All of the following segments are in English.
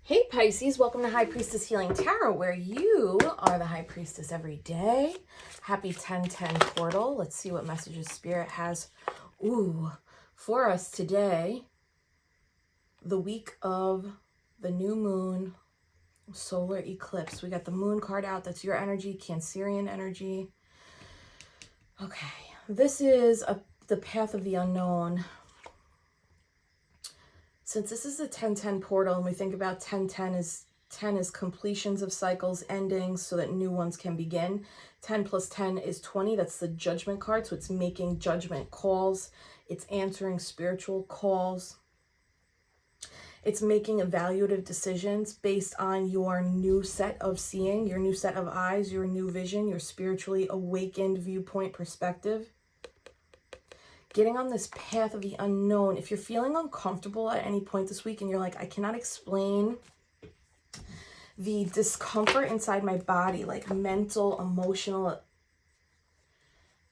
Hey Pisces, welcome to High Priestess Healing Tarot, where you are the High Priestess every day. Happy 10/10 portal. Let's see what messages Spirit has for us today. The week of the new moon, solar eclipse. We got the moon card out. That's your energy, Cancerian energy. Okay, this is the path of the unknown. Since this is a 10/10 portal and we think about 10/10 is 10 is completions of cycles, endings, so that new ones can begin. 10 plus 10 is 20. That's the judgment card. So it's making judgment calls. It's answering spiritual calls. It's making evaluative decisions based on your new set of seeing, your new set of eyes, your new vision, your spiritually awakened viewpoint perspective. Getting on this path of the unknown. If you're feeling uncomfortable at any point this week and you're like, I cannot explain the discomfort inside my body, like mental, emotional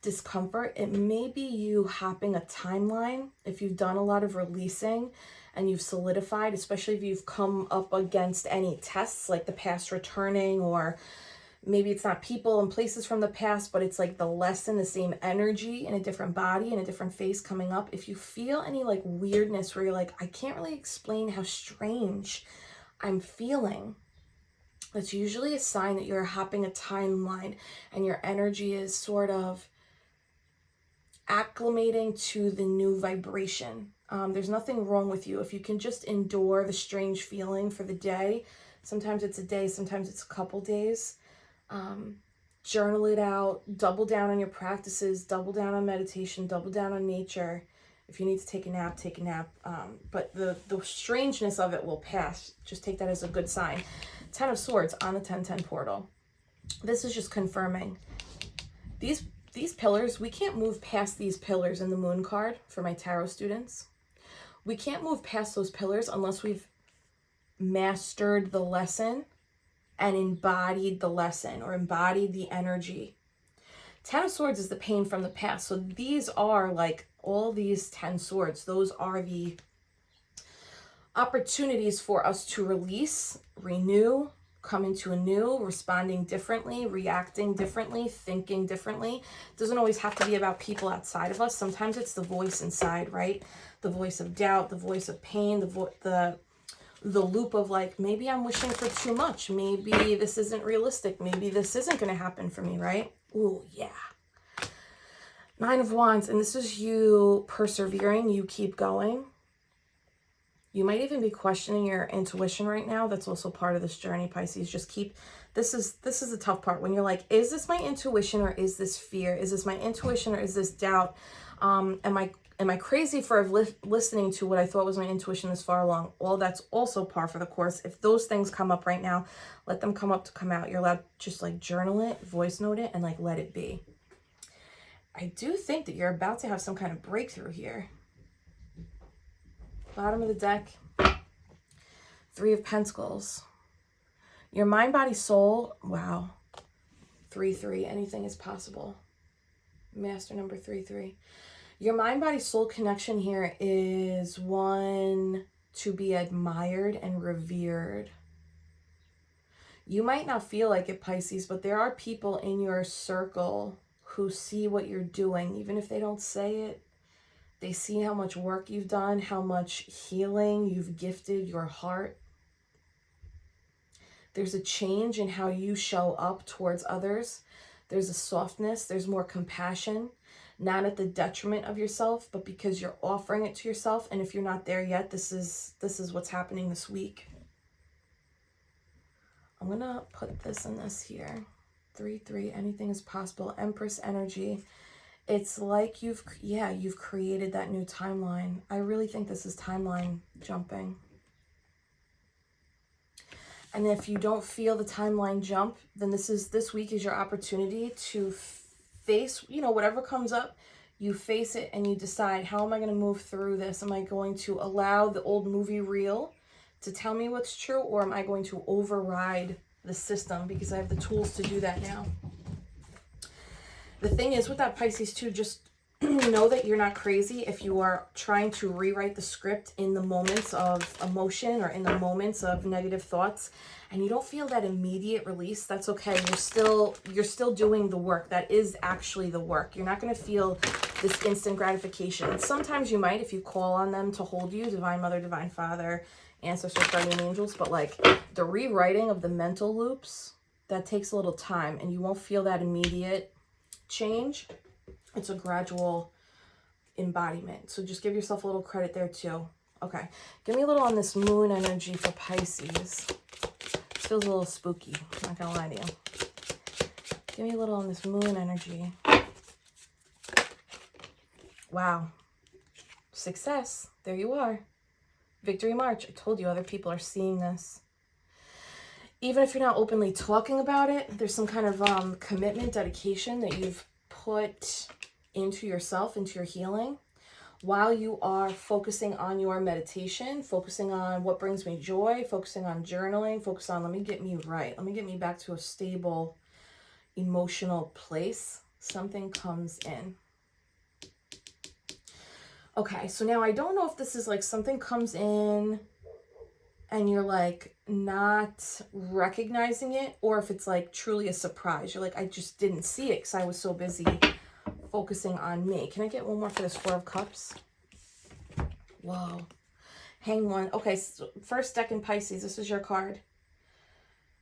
discomfort, it may be you hopping a timeline. If you've done a lot of releasing and you've solidified, especially if you've come up against any tests like the past returning, or maybe it's not people and places from the past, but it's like the lesson, the same energy in a different body, in a different face coming up. If you feel any like weirdness where you're like, I can't really explain how strange I'm feeling, that's usually a sign that you're hopping a timeline and your energy is sort of acclimating to the new vibration. There's nothing wrong with you. If you can just endure the strange feeling for the day, sometimes it's a day, sometimes it's a couple days. Journal it out, double down on your practices, double down on meditation, double down on nature. If you need to take a nap, take a nap. But the strangeness of it will pass. Just take that as a good sign. 10 of Swords on the 10/10 portal. This is just confirming. These pillars, we can't move past these pillars in the moon card for my tarot students. We can't move past those pillars unless we've mastered the lesson and embodied the lesson or embodied the energy. 10 of Swords is the pain from the past. So these are like all these 10 swords. Those are the opportunities for us to release, renew, come into a new, responding differently, reacting differently, thinking differently. It doesn't always have to be about people outside of us. Sometimes it's the voice inside, right? The voice of doubt, the voice of pain, the loop of like, maybe I'm wishing for too much. Maybe this isn't realistic. Maybe this isn't going to happen for me, right? Ooh, yeah. 9 of Wands. And this is you persevering. You keep going. You might even be questioning your intuition right now. That's also part of this journey, Pisces. Just keep, this is the tough part. When you're like, is this my intuition or is this fear? Is this my intuition or is this doubt? Am I crazy for listening to what I thought was my intuition this far along? Well, that's also par for the course. If those things come up right now, let them come up to come out. You're allowed to just like journal it, voice note it, and like let it be. I do think that you're about to have some kind of breakthrough here. Bottom of the deck, 3 of Pentacles. Your mind, body, soul, wow. 3-3, anything is possible. Master number 3-3. Your mind, body, soul connection here is one to be admired and revered. You might not feel like it, Pisces, but there are people in your circle who see what you're doing, even if they don't say it. They see how much work you've done, how much healing you've gifted your heart. There's a change in how you show up towards others. There's a softness, there's more compassion. Not at the detriment of yourself, but because you're offering it to yourself. And if you're not there yet, this is what's happening this week. I'm gonna put this and this here. 3-3, anything is possible. Empress energy. It's like you've created that new timeline. I really think this is timeline jumping. And if you don't feel the timeline jump, then this week is your opportunity to face, whatever comes up, you face it and you decide, how am I going to move through this? Am I going to allow the old movie reel to tell me what's true, or am I going to override the system because I have the tools to do that now? The thing is with that, Pisces too, just know that you're not crazy if you are trying to rewrite the script in the moments of emotion or in the moments of negative thoughts, and you don't feel that immediate release. That's okay. You're still doing the work. That is actually the work. You're not going to feel this instant gratification. Sometimes you might if you call on them to hold you, Divine Mother, Divine Father, ancestors, guardian angels, but like the rewriting of the mental loops, that takes a little time, and you won't feel that immediate change. It's a gradual embodiment. So just give yourself a little credit there too. Okay. Give me a little on this moon energy for Pisces. This feels a little spooky. I'm not going to lie to you. Give me a little on this moon energy. Wow. Success. There you are. Victory March. I told you other people are seeing this. Even if you're not openly talking about it, there's some kind of commitment, dedication that you've put into yourself, into your healing, while you are focusing on your meditation, focusing on what brings me joy, focusing on journaling, focus on, let me get me right. Let me get me back to a stable emotional place. Something comes in. Okay, so now I don't know if this is like something comes in and you're like not recognizing it, or if it's like truly a surprise. You're like, I just didn't see it because I was so busy focusing on me. Can I get one more for this Four of Cups? Whoa. Hang one. Okay, so first deck in Pisces. This is your card.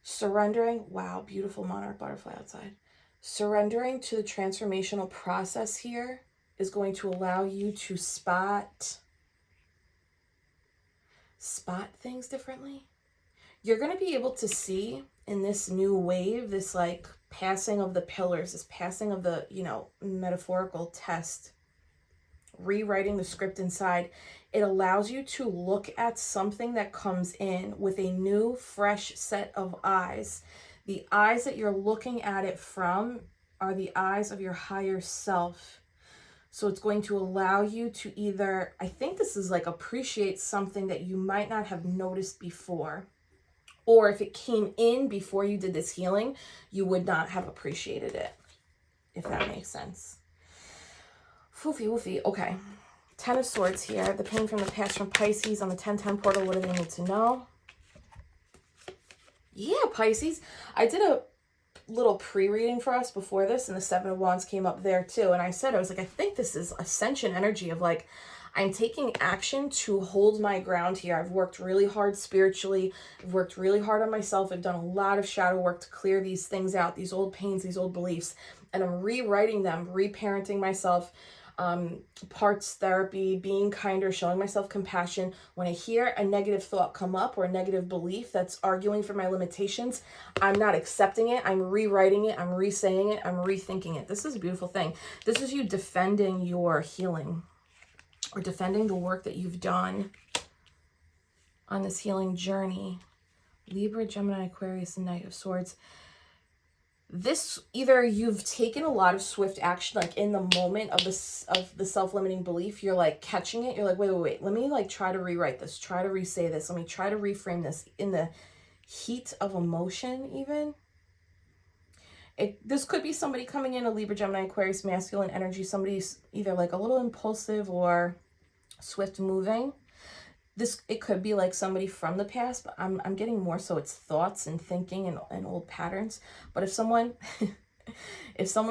Surrendering. Wow, beautiful monarch butterfly outside. Surrendering to the transformational process here is going to allow you to spot things differently. You're going to be able to see in this new wave, this like passing of the pillars, this passing of the, you know, metaphorical test, rewriting the script inside. It allows you to look at something that comes in with a new, fresh set of eyes. The eyes that you're looking at it from are the eyes of your higher self. So it's going to allow you to either, I think this is like appreciate something that you might not have noticed before. Or if it came in before you did this healing, you would not have appreciated it, if that makes sense. Foofy woofy. Okay. 10 of Swords here. The pain from the past from Pisces on the 1010 portal. What do they need to know? Yeah, Pisces. I did a little pre-reading for us before this, and the Seven of Wands came up there too. And I said, I was like, I think this is Ascension energy of like, I'm taking action to hold my ground here. I've worked really hard spiritually. I've worked really hard on myself. I've done a lot of shadow work to clear these things out, these old pains, these old beliefs. And I'm rewriting them, reparenting myself, parts therapy, being kinder, showing myself compassion. When I hear a negative thought come up or a negative belief that's arguing for my limitations, I'm not accepting it. I'm rewriting it. I'm re-saying it. I'm rethinking it. This is a beautiful thing. This is you defending your healing, or defending the work that you've done on this healing journey. Libra, Gemini, Aquarius, and Knight of Swords. This, either you've taken a lot of swift action, like in the moment of the self-limiting belief, you're like catching it. You're like, wait. Let me like try to rewrite this, try to re-say this. Let me try to reframe this in the heat of emotion even. This could be somebody coming in, a Libra, Gemini, Aquarius, masculine energy. Somebody's either like a little impulsive or swift moving. It could be like somebody from the past, but I'm getting more so it's thoughts and thinking and old patterns. But if someone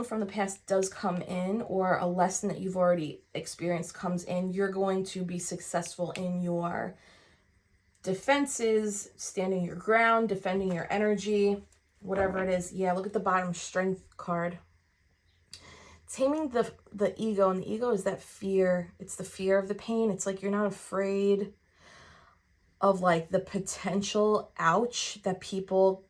from the past does come in, or a lesson that you've already experienced comes in, you're going to be successful in your defenses, standing your ground, defending your energy, whatever it is. Yeah, look at the bottom, Strength card. Taming the ego, and the ego is that fear. It's the fear of the pain. It's like you're not afraid of like the potential ouch that people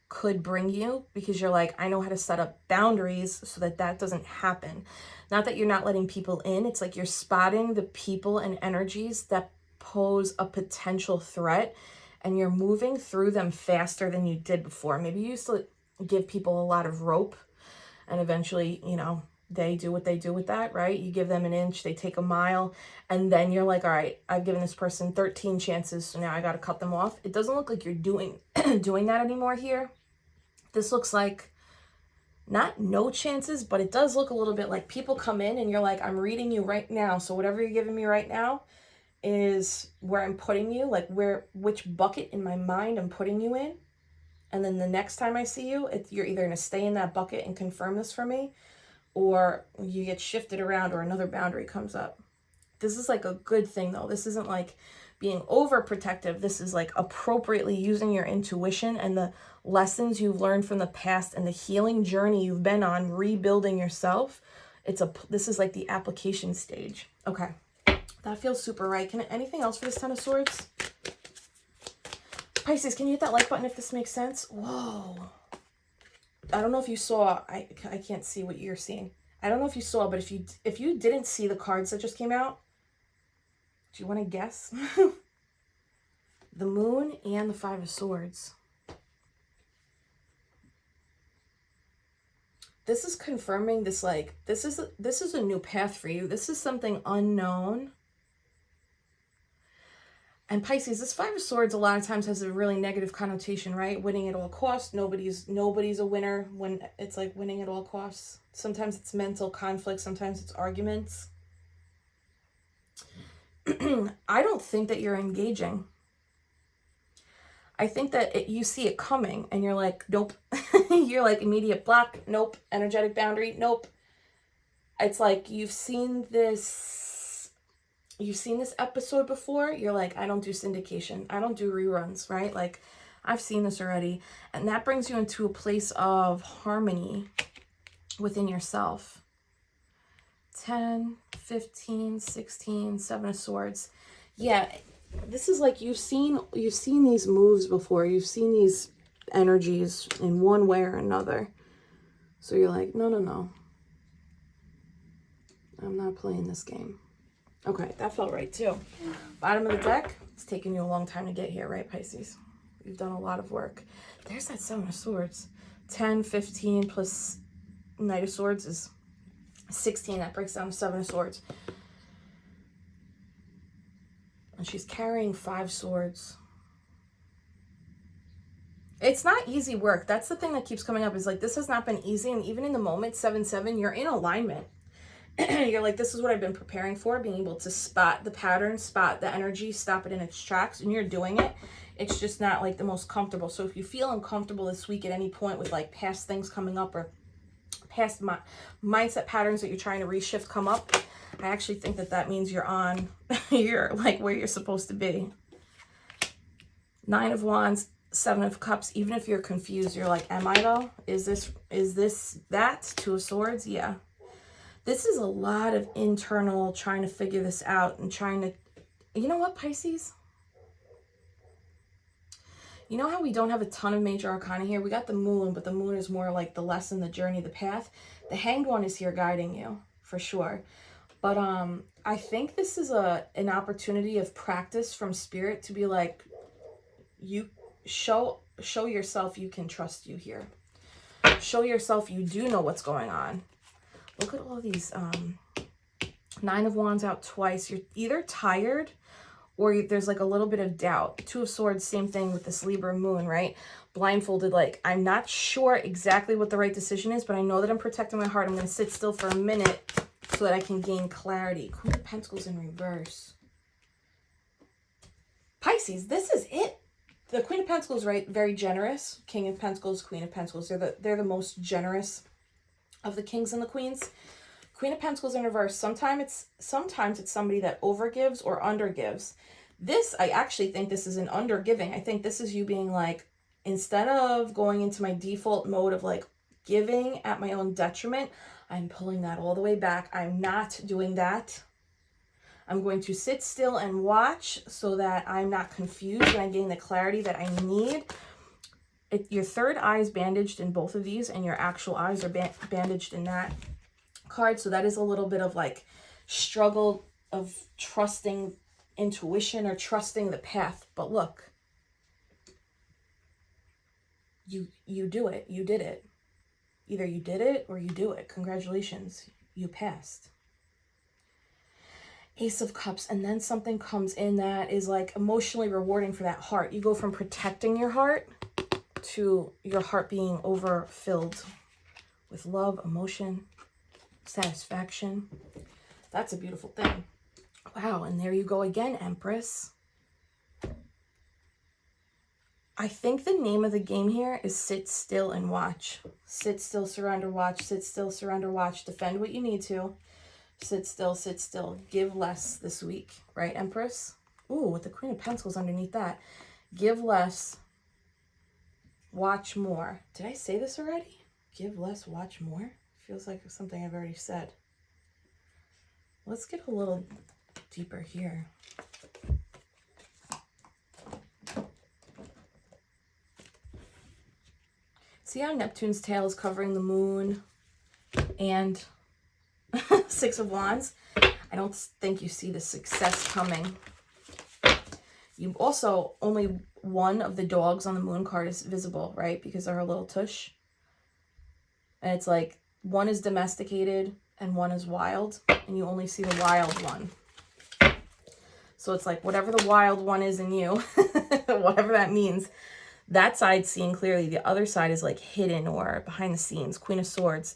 could bring you, because you're like, I know how to set up boundaries so that that doesn't happen. Not that you're not letting people in. It's like you're spotting the people and energies that pose a potential threat, and you're moving through them faster than you did before. Maybe you used to give people a lot of rope, and eventually, you know, they do what they do with that, right? You give them an inch, they take a mile, and then you're like, all right, I've given this person 13 chances, so now I got to cut them off. It doesn't look like you're doing that anymore here. This looks like Not no chances, but it does look a little bit like people come in and you're like, I'm reading you right now. So whatever you're giving me right now is where I'm putting you, like which bucket in my mind I'm putting you in. And then the next time I see you, you're either going to stay in that bucket and confirm this for me, or you get shifted around or another boundary comes up. This is like a good thing though. This isn't like being overprotective. This is like appropriately using your intuition and the lessons you've learned from the past and the healing journey you've been on, rebuilding yourself. This is like the application stage. Okay. That feels super right. Anything else for this Ten of Swords? Pisces, can you hit that like button if this makes sense? Whoa. I don't know if you saw, I can't see what you're seeing. I don't know if you saw, but if you didn't see the cards that just came out, do you want to guess? The Moon and the Five of Swords. This is confirming this, like, this is a new path for you. This is something unknown. And Pisces, this Five of Swords a lot of times has a really negative connotation, right? Winning at all costs. Nobody's a winner when it's like winning at all costs. Sometimes it's mental conflict. Sometimes it's arguments. I don't think that you're engaging. I think that you see it coming and you're like, nope. You're like immediate block. Nope. Energetic boundary. Nope. It's like you've seen this episode before. You're like, I don't do syndication. I don't do reruns, right? Like, I've seen this already. And that brings you into a place of harmony within yourself. 10, 15, 16, Seven of Swords. Yeah, this is like you've seen these moves before. You've seen these energies in one way or another. So you're like, no. I'm not playing this game. Okay, that felt right too. Bottom of the deck, it's taken you a long time to get here, right, Pisces? You've done a lot of work. There's that Seven of Swords. 10, 15 plus Knight of Swords is 16. That breaks down to Seven of Swords. And she's carrying 5 swords. It's not easy work. That's the thing that keeps coming up, is like, this has not been easy. And even in the moment, 7-7, you're in alignment. You're like, this is what I've been preparing for, being able to spot the pattern, spot the energy, stop it in its tracks, and you're doing it. It's just not like the most comfortable. So if you feel uncomfortable this week at any point with like past things coming up or past mindset patterns that you're trying to reshift come up, I actually think that means you're on, you're like where you're supposed to be. 9 of Wands, 7 of Cups. Even if you're confused, you're like, am I though? Is this that? 2 of Swords? Yeah. This is a lot of internal trying to figure this out and trying to, you know what, Pisces? You know how we don't have a ton of major arcana here? We got the Moon, but the Moon is more like the lesson, the journey, the path. The Hanged One is here guiding you, for sure. But I think this is an opportunity of practice from Spirit to be like, you show yourself you can trust you here. Show yourself you do know what's going on. Look at all these 9 of Wands out twice. You're either tired or there's like a little bit of doubt. 2 of Swords, same thing with this Libra Moon, right? Blindfolded, like, I'm not sure exactly what the right decision is, but I know that I'm protecting my heart. I'm going to sit still for a minute so that I can gain clarity. Queen of Pentacles in reverse. Pisces, this is it. The Queen of Pentacles, right? Very generous. King of Pentacles, Queen of Pentacles. They're the most generous of the kings and the queens. Queen of Pentacles in reverse. Sometimes it's somebody that overgives or undergives. This, I actually think this is an undergiving. I think this is you being like, instead of going into my default mode of like giving at my own detriment, I'm pulling that all the way back. I'm not doing that. I'm going to sit still and watch so that I'm not confused and I gain the clarity that I need. Your third eye is bandaged in both of these, and your actual eyes are bandaged in that card. So that is a little bit of like struggle of trusting intuition or trusting the path. But look, you do it. You did it. Either you did it or you do it. Congratulations. You passed. Ace of Cups, and then something comes in that is like emotionally rewarding for that heart. You go from protecting your heart to your heart being overfilled with love, emotion, satisfaction. That's a beautiful thing. Wow, and there you go again, Empress. I think the name of the game here is sit still and watch. Sit still, surrender, watch. Sit still, surrender, watch. Defend what you need to. Sit still, sit still. Give less this week. Right, Empress? Ooh, with the Queen of Pentacles underneath that. Give less, watch more. Did I say this already? Give less, watch more? Feels like something I've already said. Let's get a little deeper here. See how Neptune's tail is covering the moon and Six of Wands? I don't think you see the success coming. You also, only one of the dogs on the moon card is visible, right? Because they're a little tush. And it's like one is domesticated and one is wild. And you only see the wild one. So it's like whatever the wild one is in you, whatever that means, that side's seen clearly. The other side is like hidden or behind the scenes. Queen of Swords.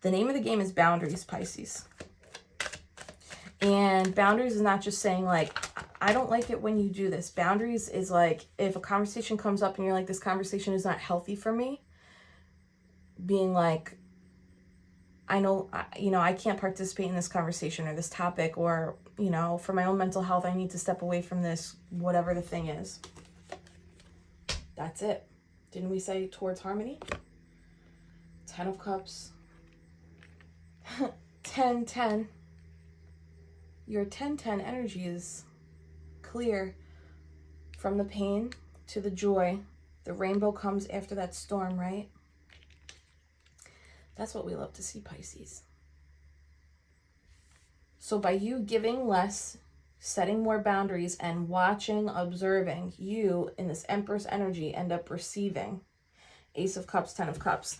The name of the game is boundaries, Pisces. And boundaries is not just saying like, I don't like it when you do this. Boundaries is like, if a conversation comes up and you're like, this conversation is not healthy for me, being like, I know, I can't participate in this conversation or this topic, or, for my own mental health, I need to step away from this, whatever the thing is. That's it. Didn't we say towards harmony? 10 of Cups. 10, 10. Your 10-10 energy is clear. From the pain to the joy. The rainbow comes after that storm, right? That's what we love to see, Pisces. So by you giving less, setting more boundaries, and watching, observing, you in this Empress energy end up receiving. Ace of Cups, 10 of Cups.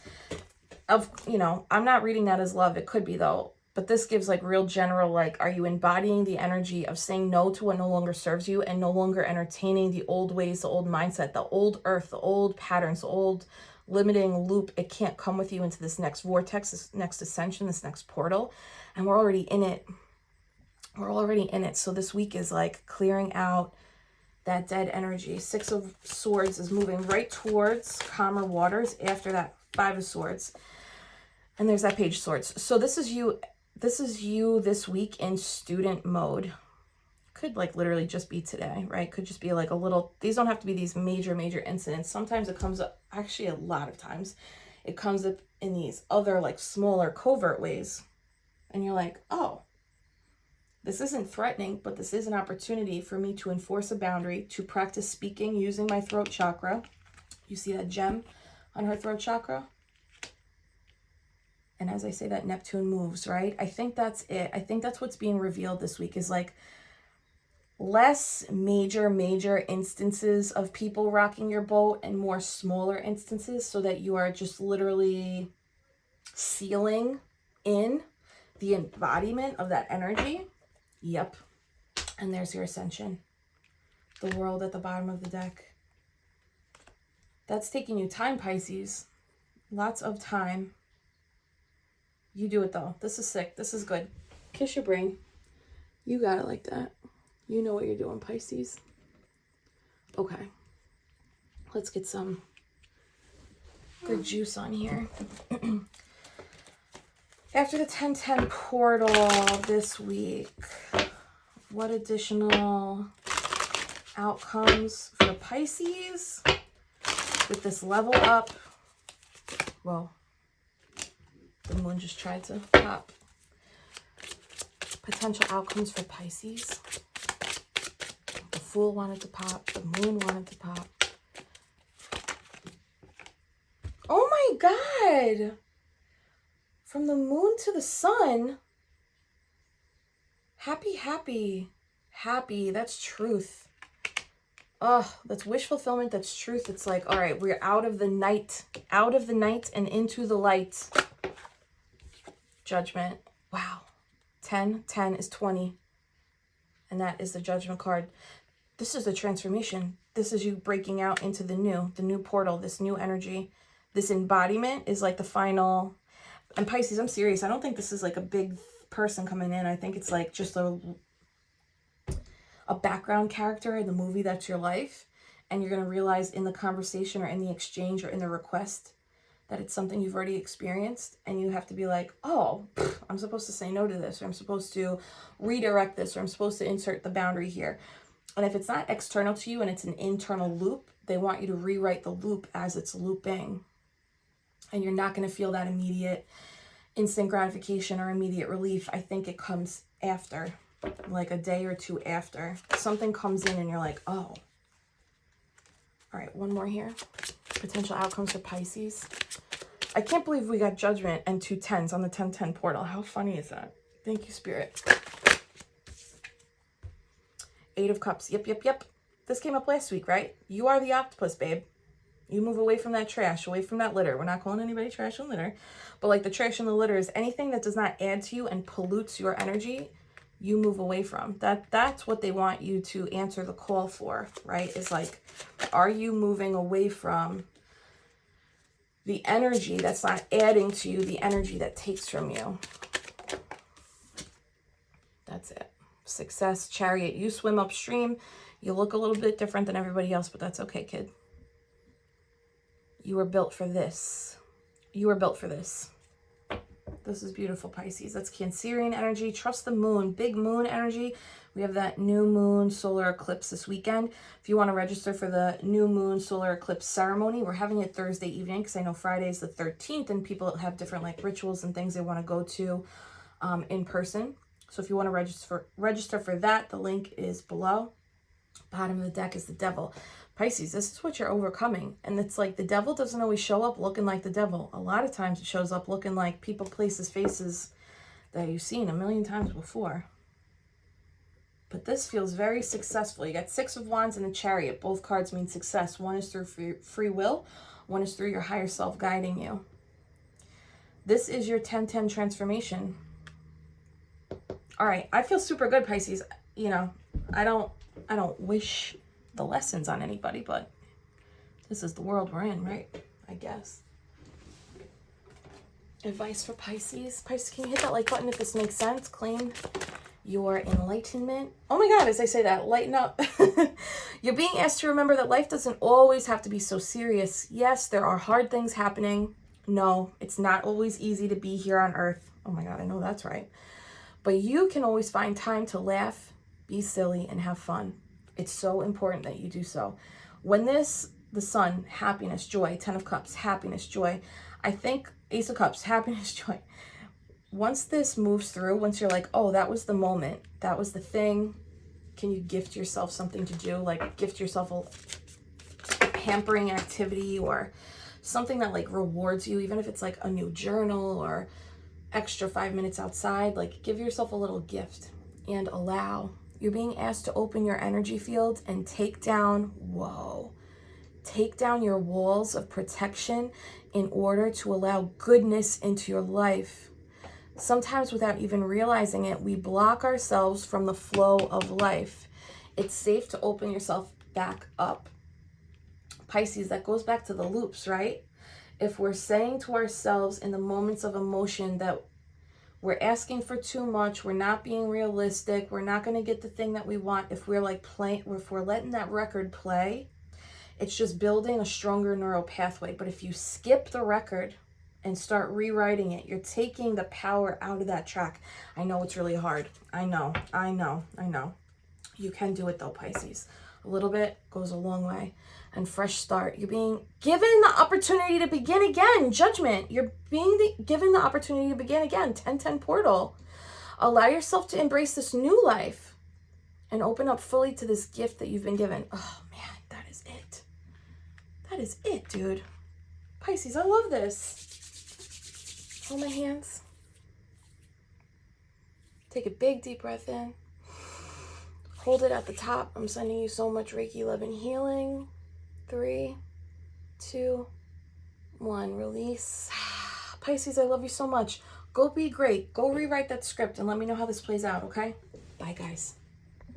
I'm not reading that as love. It could be though. But this gives like real general, like, are you embodying the energy of saying no to what no longer serves you and no longer entertaining the old ways, the old mindset, the old earth, the old patterns, the old limiting loop? It can't come with you into this next vortex, this next ascension, this next portal. And we're already in it. We're already in it. So this week is like clearing out that dead energy. 6 of Swords is moving right towards calmer waters after that 5 of Swords. And there's that Page of Swords. So this is you this week in student mode. Could like literally just be today, right? Could just be like a little, these don't have to be these major incidents. Sometimes it comes up, actually a lot of times, it comes up in these other like smaller covert ways. And you're like, oh, this isn't threatening, but this is an opportunity for me to enforce a boundary, to practice speaking using my throat chakra. You see that gem on her throat chakra? And as I say that, Neptune moves, right? I think that's it. I think that's what's being revealed this week is like less major instances of people rocking your boat and more smaller instances, so that you are just literally sealing in the embodiment of that energy. Yep. And there's your Ascension. The World at the bottom of the deck. That's taking you time, Pisces. Lots of time. You do it though. This is sick. This is good. Kiss your brain. You got it like that. You know what you're doing, Pisces. Okay. Let's get some good juice on here. After the 10-10 portal this week, what additional outcomes for Pisces with this level up? Well, the moon just tried to pop. Potential outcomes for Pisces. The Fool wanted to pop. The moon wanted to pop. Oh my God! From the moon to the sun. Happy. That's truth. Oh, that's wish fulfillment. That's truth. It's like, all right, we're out of the night and into the light. Judgment. Wow. 10 is 20. And that is the Judgment card. This is the transformation. This is you breaking out into the new portal, this new energy. This embodiment is like the final. And Pisces, I'm serious. I don't think this is like a big person coming in. I think it's like just a background character in the movie that's your life. And you're going to realize in the conversation or in the exchange or in the request that it's something you've already experienced. And you have to be like, oh, I'm supposed to say no to this, or I'm supposed to redirect this, or I'm supposed to insert the boundary here. And if it's not external to you and it's an internal loop, they want you to rewrite the loop as it's looping. And you're not going to feel that immediate instant gratification or immediate relief. I think it comes after, like a day or two after. Something comes in and you're like, oh. All right, one more here. Potential outcomes for Pisces. I can't believe we got Judgment and 2 10s on the 10-10 portal. How funny is that? Thank you, Spirit. 8 of Cups. Yep. This came up last week, right? You are the octopus, babe. You move away from that trash, away from that litter. We're not calling anybody trash and litter. But like the trash and the litter is anything that does not add to you and pollutes your energy, you move away from. That's what they want you to answer the call for, right? Is like, are you moving away from the energy that's not adding to you, the energy that takes from you? That's it. Success, Chariot. You swim upstream. You look a little bit different than everybody else, but that's okay, kid. You were built for this. You were built for this. This is beautiful, Pisces. That's Cancerian energy. Trust the moon. Big moon energy. We have that new moon solar eclipse this weekend. If you want to register for the new moon solar eclipse ceremony, we're having it Thursday evening because I know Friday is the 13th and people have different like rituals and things they want to go to in person. So if you want to register for that, the link is below. Bottom of the deck is the devil. Pisces, this is what you're overcoming. And it's like the devil doesn't always show up looking like the devil. A lot of times it shows up looking like people, places, faces that you've seen a million times before. But this feels very successful. You got 6 of Wands and the Chariot. Both cards mean success. One is through free will. One is through your higher self guiding you. This is your 10-10 transformation. All right. I feel super good, Pisces. You know, I don't wish the lessons on anybody, but this is the world we're in, right? I guess. Advice for Pisces. Pisces, can you hit that like button if this makes sense? Claim your enlightenment. Oh my God, as I say that, lighten up. You're being asked to remember that life doesn't always have to be so serious. Yes, there are hard things happening. No, it's not always easy to be here on Earth. Oh my God, I know that's right. But you can always find time to laugh, be silly, and have fun. It's so important that you do so. When the Sun, happiness, joy, 10 of Cups, happiness, joy, I think Ace of Cups, happiness, joy. Once this moves through, once you're like, oh, that was the moment, that was the thing, can you gift yourself something to do? Like gift yourself a pampering activity or something that like rewards you, even if it's like a new journal or extra 5 minutes outside. Like give yourself a little gift and allow. You're being asked to open your energy field and take down, take down your walls of protection in order to allow goodness into your life. Sometimes without even realizing it, we block ourselves from the flow of life. It's safe to open yourself back up. Pisces, that goes back to the loops, right? If we're saying to ourselves in the moments of emotion that we're asking for too much, we're not being realistic, we're not going to get the thing that we want, if we're like playing, if we're letting that record play, it's just building a stronger neural pathway. But if you skip the record and start rewriting it, you're taking the power out of that track. I know it's really hard. I know. You can do it though, Pisces. A little bit goes a long way. And fresh start. You're being given the opportunity to begin again. Judgment. You're being given the opportunity to begin again. 10-10 portal. Allow yourself to embrace this new life and open up fully to this gift that you've been given. Oh man, that is it. That is it, dude. Pisces, I love this. Hold my hands. Take a big deep breath in. Hold it at the top. I'm sending you so much Reiki love and healing. 3, 2, 1. Release. Pisces, I love you so much. Go be great. Go rewrite that script and let me know how this plays out, okay? Bye, guys.